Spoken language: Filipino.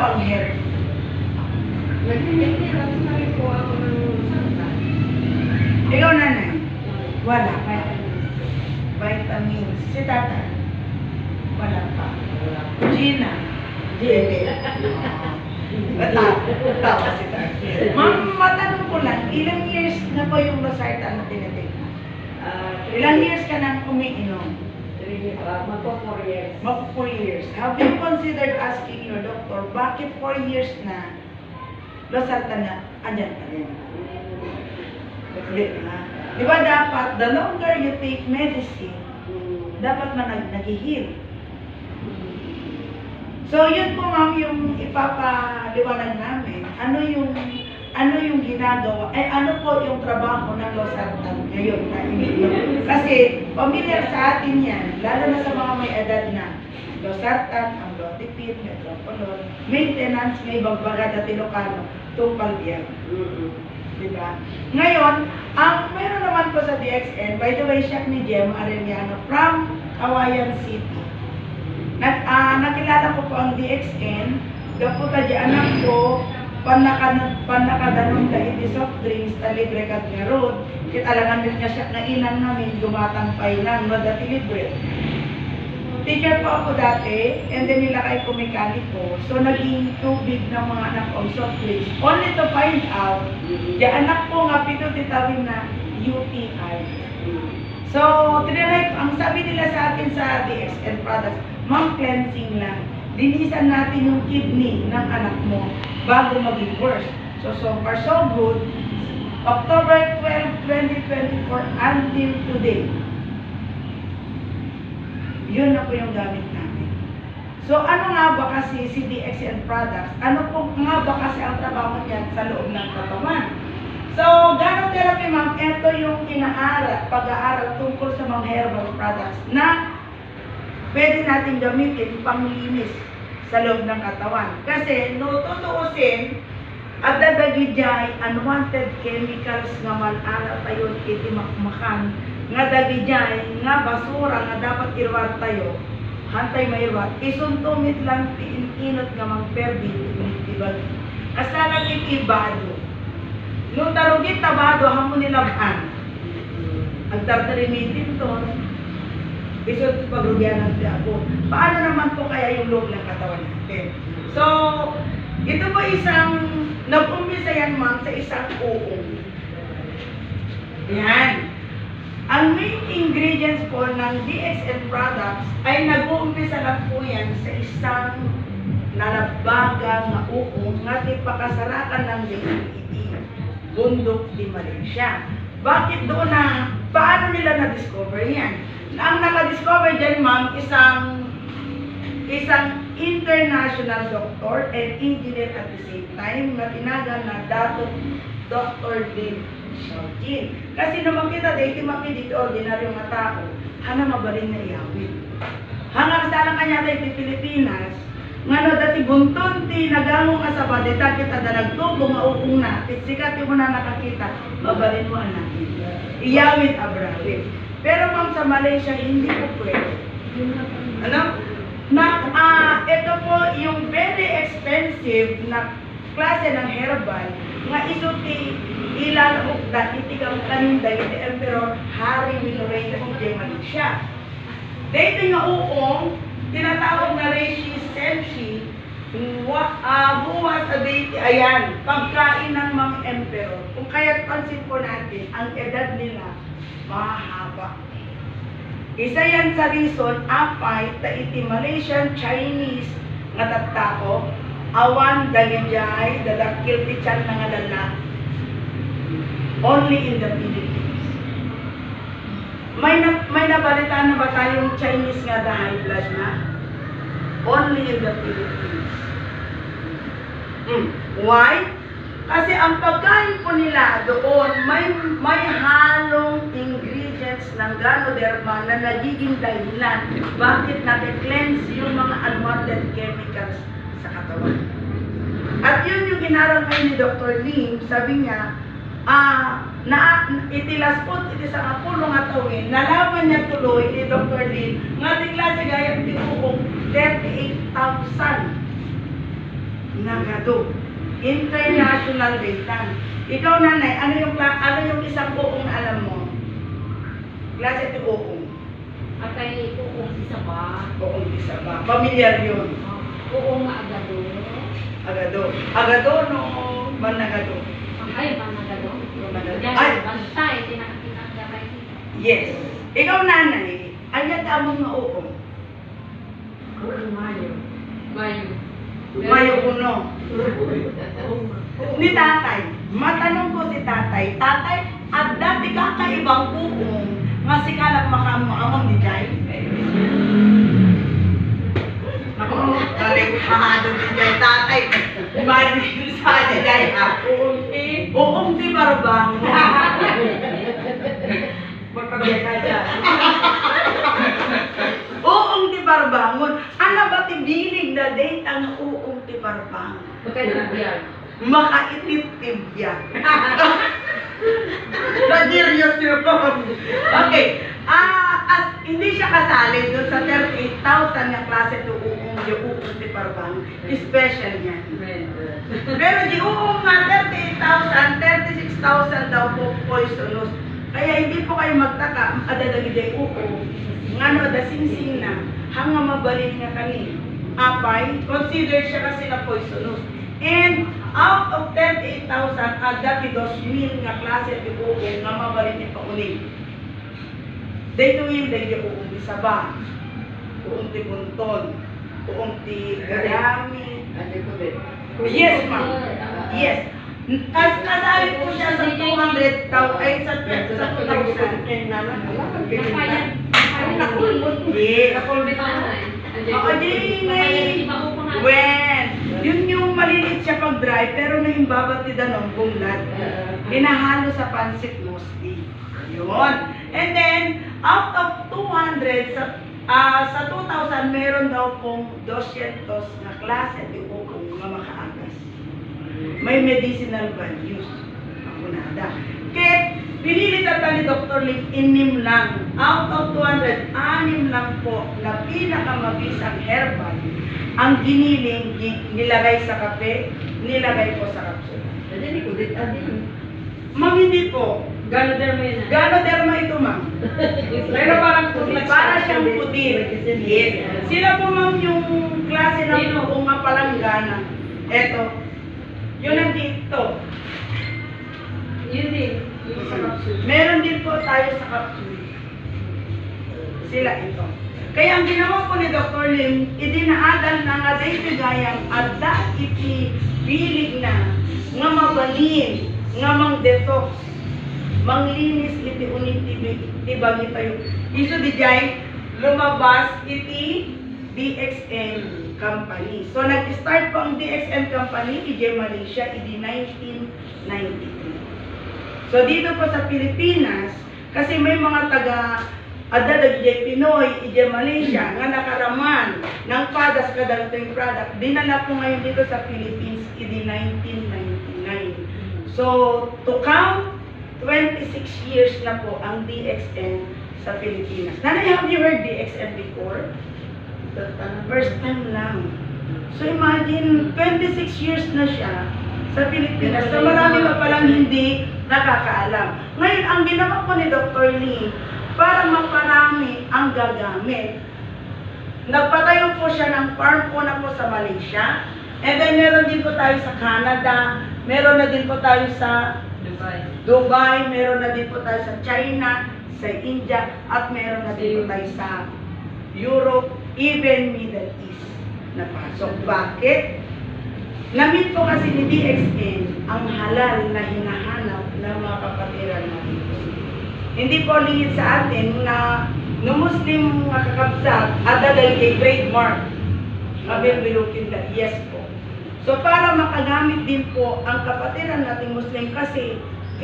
po ang hair. Nagtitira na rin po ako ng salta. Ikaw, nanay? Wala. Vitamins. Si tata? Wala pa. Gina? Gina. Tawa si tata. Ma'am, matanong ko lang, ilang years na po yung Losartan na tinitik? Ilang years ka nang umiinom? Magpo 4 years. Mag 4 years. Have you considered asking your doctor, bakit 4 years na Losartan na andyan pa rin? Hindi na. Di ba dapat, the longer you take medicine, dapat nag-heal. So, yun po ma'am yung ipapaliwanag namin. Ano yung ginagawa, ano po yung trabaho ng Losartan ngayon na iniinom. Kasi, familiar sa atin yan, lalo na sa mga may edad na Losartan, amlodipine, metropolol, maintenance, may bagbaga at Ilocano, tupal yan. Diba? Ngayon, meron naman po sa DXN, by the way, siya ni Jem Arellano from Kawayan City. Nakilala ko po ang DXN, gaputa di anak ko, panakadanong da iti soft drinks, talibre kat nga road, kitalangan din nga siya na inang namin, gumatang pailan, madati libre. Teacher po ako dati, and then nila kay kumikaniko, so naging tubig ng mga anak ko soft drinks, only to find out, di anak ko nga pito titawin na UTI. So, tinanay, ang sabi nila sa akin sa DXN products, ma'am, cleansing lang. Linisan natin yung kidney ng anak mo bago maging worse. So far so good. October 12, 2024 until today. Yun na po yung gamit namin. So, ano nga ba kasi si DXN products? Ano po nga ba kasi ang trabaho niyan sa loob ng katawan? So, Gano-therapy ma'am, ito yung pag-aaral tungkol sa mga herbal products na pwede natin gamitin panglinis sa loob ng katawan. Kasi, no tutuusin, at dadagidjay unwanted chemicals nga malala tayo iti makmakan, nga dagidjay, nga basura nga dapat irwat tayo, hantay mairwat, isuntumit lang inot nga magperdi, itibag. Asalang itibado. Nung tarugit tabado, hamon nilaban. Ang tartarimitin to, isot pagrugyan ng tiyago. Paano naman po kaya yung loob ng katawan natin? So, ito po isang, nag-umpisa yan ma'am sa isang uong. Yan. Ang main ingredients po ng DXN products ay nag-uumpisa lang po yan sa isang nalabagang na uong nga tipakasarakan ng DXN. Bundok di Malaysia. Bakit doon na, paano nila na-discover yan? Ang naka-discover dyan ma'am, isang international doctor and engineer at the same time na tinaga na Dr. Dave Shaoqin. Kasi naman kita dito makidit ordinaryo nga tao, hana mabalin na iyawin. Hanggang sa lang kanya tayo di Pilipinas, ngano dati bunton ti nagamong asaba dita kita da nagtubo nga uong na sikat yung na nakakita mabalin mo anak iyawit abrawit. Pero ma'am sa Malaysia hindi po pwede. Ano? Ito po yung very expensive na klase ng herbal nga isuti ilalok da itikang kaninda iti Emperor Harry Wilray na si Malaysia. Dito nga uong tinatawag na reishi senshi, buwas sa date, ayan, pagkain ng mga emperor. Kung kaya't pansin po natin, ang edad nila, mahaba. Isa yan sa reason, apay, iti Malaysian, Chinese, nga tattao, awan, dalijay, dadakil, titsan na nga lala, only in the Philippines. May nabalitaan na ba tayong Chinese nga na high blood na? Only in the Philippines. Why? Kasi ang pagkain po nila doon, may halong ingredients ng Ganoderma na nagiging dahilan bakit nag-cleanse yung mga unwanted chemicals sa katawan. At yun yung inaral ngayon ni Dr. Lim, sabi niya, itilaspot iti sa kapulo nga tawin, nalaman niya tuloy ni Dr. Lin nga di klase gayang tinuong 38,000 Nagado. International data. Ikaw, nanay, ano yung isang uong na alam mo? Klase ito uong. At kay uong isa ba? Uong isa ba? Familiar yun. Uong nga agado. Agado. Agado no managado. Ay, managado. Managado. Yan, Ay, bantay, tinanggaray. yes. Ikaw, nanay, anyat among nga uong. Uong Mayo. Mayo. Mayo uno. Ni tatay. Matanong ko si tatay. Tatay, at dati kakaibang uong nga si kalang makamuamang ni Jai. Ako, kalighado ni Jai tatay. Mali sa ni Jai ako. Uong di barbang. Magpagyan dyan. Uong ti barbangon. Ano ba ti bilig na date ang uong ti barbangon? Magkailan yan? Makaitip-tip yan. Nagirios yun po. Okay. Hindi siya kasali doon sa 38,000 na klase to uong yung uong ti barbangon. Special yan. Pero di uong nga 38,000, 36,000 daw po poisonous. Kaya hindi po kayo magtaka, adadagi day uong. Ngano da singsing na, hanga mabalin nga kani. Apay, consider siya kasi na poisonous. And out of 38,000, ada 2,000 nga klase ti uong nga mabalin ni pauling. Day tuwing day di uong di saba, uong ti bunton, uong ti garami. Yes, ma'am. Yes. Kasali po siya sa 200,000, ay sa 2,000. Napayan. Yes. Oo, when, yun yung maliliit siya pag-dry, pero naimbabat ni Danong bunglad. Hinahalo sa pansit mostly. Yun. And then, out of 200, sa 2,000, meron daw pong 200 na klase di ukong mga makaagas. May medicinal values. Ako nada. Kaya, pinili tata ni Dr. Lim, inim lang. Out of 200, 6 lang po na pinakamabisang herbal ang giniling, nilagay sa kape, nilagay po sa kapsula. Ma'am, hindi po. Ganoderma ito, ma'am. Pero parang puti. Para siyang puti. Yes. Sila po, ma'am, yung klase ng kung mapalanggana. Eto. Yun ang dito. Yun din. Yung sa kapsul. Meron din po tayo sa kapsule. Sila ito. Kaya ang ginawa po ni Dr. Lim, idinaadan na nga day gayang adda iti bilig na nga mabalin, nga mang detox, manglinis iti uning tibagi tayo. Iso di jay, lumabas iti DXN company. So nag-start po ang DXN company, iti Malaysia, iti 1993. So dito po sa Pilipinas, kasi may mga taga Adadagay Pinoy, ije Malaysia, nga nakaraman ng padas kadalito product, dinala po ngayon dito sa Philippines, iti 1999. So, to count, 26 years na po ang DXN sa Pilipinas. Nanay, have you heard DXN before? First time lang. So, imagine, 26 years na siya sa Pilipinas. So, marami pa palang hindi nakakaalam. Ngayon, ang ginawa po ni Dr. Lee, para maparami ang gagamit. Nagpatayo po siya ng farm po na po sa Malaysia. And then meron din po tayo sa Canada, meron na din po tayo sa Dubai, meron na din po tayo sa China, sa India, at meron na din po tayo sa Europe, even Middle East na pasok. Bakit? Namit po kasi ni DXN ang halal na hinahanap ng mga kapatiran natin. Hindi po lingid sa atin na no Muslim nga kakabsat adadal kay trademark mabibilukin ka. Yes po. So para makagamit din po ang kapatiran nating Muslim kasi